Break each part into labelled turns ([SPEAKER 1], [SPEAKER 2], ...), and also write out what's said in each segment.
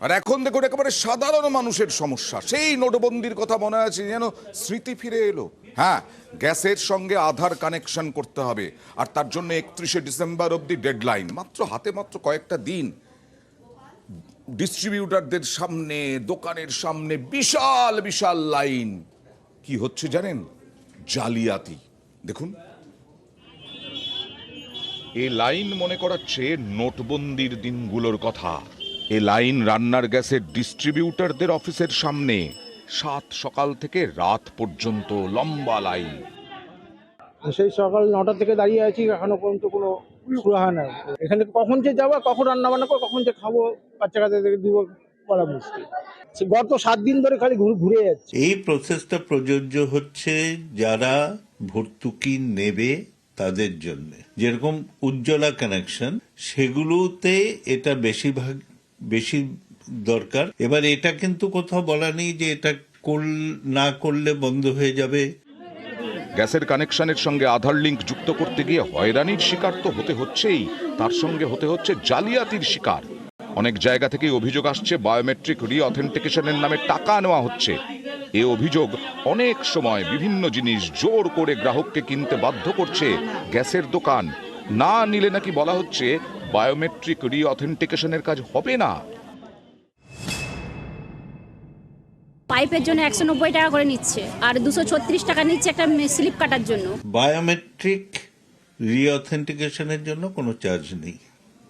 [SPEAKER 1] আর এখন দেখুন একেবারে সাধারণ মানুষের সমস্যা। সেই নোটবন্দির কথা মনে আছে যেন স্মৃতি ফিরে এলো। হ্যাঁ, গ্যাসের সঙ্গে আধার কানেকশন করতে হবে, আর তার জন্য 31শে ডিসেম্বর অবধি ডেডলাইন। মাত্র কয়েকটা দিন। ডিস্ট্রিবিউটারদের সামনে, দোকানের সামনে বিশাল বিশাল লাইন। কি হচ্ছে জানেন? জালিয়াতি। দেখুন, এই লাইন মনে করাচ্ছে নোটবন্দির দিনগুলোর কথা। এ লাইন রান্নার গ্যাসের ডিস্ট্রিবিউটারদের অফিসের সামনে। সকাল থেকে রাত পর্যন্ত লম্বা লাইন।
[SPEAKER 2] সেই সকাল 9টা থেকে দাঁড়িয়ে আছি, এখনো পর্যন্ত কোনো শুরু হয় না। এখানে কখন যে যাবো, কখন রান্না বান্না করবো, কখন যে খাবো, বাচ্চা কাচ্চাদেরকে দিব, বলা মুশকিল। গত 7 দিন ধরে খালি ঘুরে যাচ্ছে।
[SPEAKER 3] এই প্রসেসটা প্রযোজ্য হচ্ছে যারা ভর্তুকি নেবে তাদের জন্য। যেরকম উজ্জ্বলা কানেকশন, সেগুলোতে এটা বেশি দরকার। এবার এটা কিন্তু কোথাও বলা নেই যে এটা না করলে বন্ধ হয়ে যাবে।
[SPEAKER 1] গ্যাসের কানেকশনের সঙ্গে আধার লিঙ্ক যুক্ত করতে গিয়ে হয়রানির শিকার তো হতে হচ্ছেই, তার সঙ্গে হতে হচ্ছে জালিয়াতির শিকার। অনেক জায়গা থেকেই অভিযোগ আসছে বায়োমেট্রিক রিঅথেন্টিকেশনের নামে টাকা নেওয়া হচ্ছে। এ অভিযোগ অনেক সময় বিভিন্ন জিনিস জোর করে গ্রাহককে কিনতে বাধ্য করছে গ্যাসের দোকান। না নিলে নাকি বলা হচ্ছে বায়োমেট্রিক রিঅথেন্টিকেশনের কাজ হবে না।
[SPEAKER 4] পাইপের জন্য 190 টাকা করে নিচ্ছে, আর 236 টাকা নিচ্ছে একটা স্লিপ কাটার জন্য।
[SPEAKER 3] বায়োমেট্রিক রিঅথেন্টিকেশনের জন্য কোনো চার্জ নেই,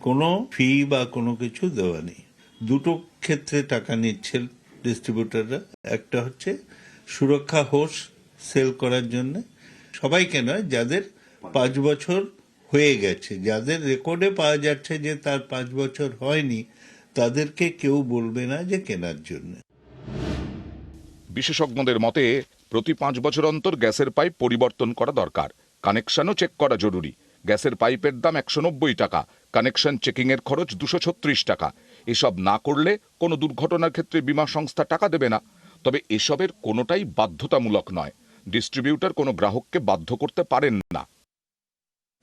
[SPEAKER 3] কোনো ফি বা কোনো কিছু দেওয়া নেই। দুটো ক্ষেত্রে টাকা নিচ্ছে ডিস্ট্রিবিউটাররা। একটা হচ্ছে সুরক্ষা হোস সেল করার জন্য, সবাইকে নয়, যাদের 5 বছর হয়ে গেছে, যাদের রেকর্ডে পাওয়া যাচ্ছে যে তার 5 বছর হয়নি, তাদেরকে কেউ বলবে না যে কেনার জন্য।
[SPEAKER 1] বিশেষজ্ঞদের মতে প্রতি 5 বছর অন্তর গ্যাসের পাইপ পরিবর্তন করা দরকার। কানেকশনও চেক করা জরুরি। গ্যাসের পাইপের দাম 190 টাকা, কানেকশন চেকিং এর খরচ 236 টাকা। এসব না করলে কোনো দুর্ঘটনার ক্ষেত্রে বীমা সংস্থা টাকা দেবে না। তবে এসবের কোনোটাই বাধ্যতামূলক নয়। ডিস্ট্রিবিউটর কোনো গ্রাহককে বাধ্য করতে পারেন না।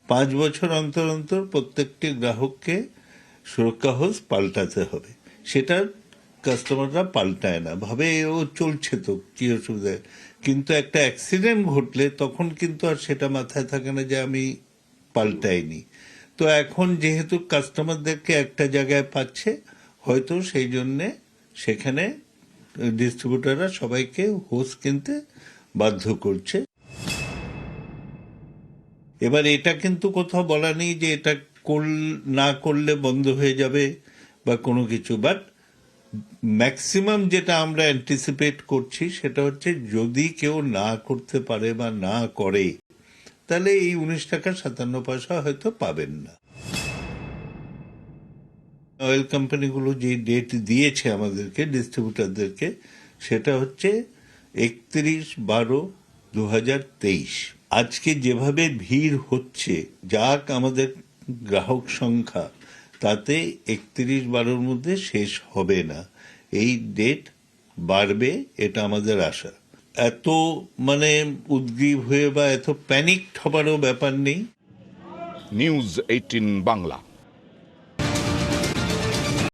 [SPEAKER 3] 5 বছর অন্তর অন্তর প্রত্যেকটি গ্রাহককে সুরক্ষা হোস পাল্টাতে হবে। সেটা কাস্টমাররা পাল্টায় না, ভাবে ও চলছে তো, কি অসুবিধা। কিন্তু একটা অ্যাক্সিডেন্ট ঘটলে তখন কিন্তু আর সেটা মাথায় থাকে না যে আমি পাল্টাইনি। তো এখন যেহেতু কাস্টমারদেরকে একটা জায়গায় পাচ্ছে, হয়তো সেই জন্যে সেখানে ডিস্ট্রিবিউটাররা সবাইকে হোস কিনতে বাধ্য করছে। এবার এটা কিন্তু কোথাও বলা নেই যে এটা না করলে বন্ধ হয়ে যাবে বা কোনো কিছু। বাট ম্যাক্সিমাম যেটা আমরা অ্যান্টিসিপেট করছি সেটা হচ্ছে যদি কেউ না করতে পারে বা না করে, তাহলে এই 19 টাকা 57 পয়সা হয়তো পাবেন না। অয়েল কোম্পানিগুলো যে ডেট দিয়েছে আমাদেরকে, ডিস্ট্রিবিউটারদেরকে, সেটা হচ্ছে 31/12/2023। আজকে যেভাবে ভিড় হচ্ছে, যাক আমাদের গ্রাহক সংখ্যা, তাতে 31/12-র মধ্যে শেষ হবে না। এই ডেট বাড়বে, এটা আমাদের আশা। এত উদ্গ্রীব হয়ে বা এত প্যানিকড হবারও ব্যাপার নেই।
[SPEAKER 1] নিউজ 18 বাংলা।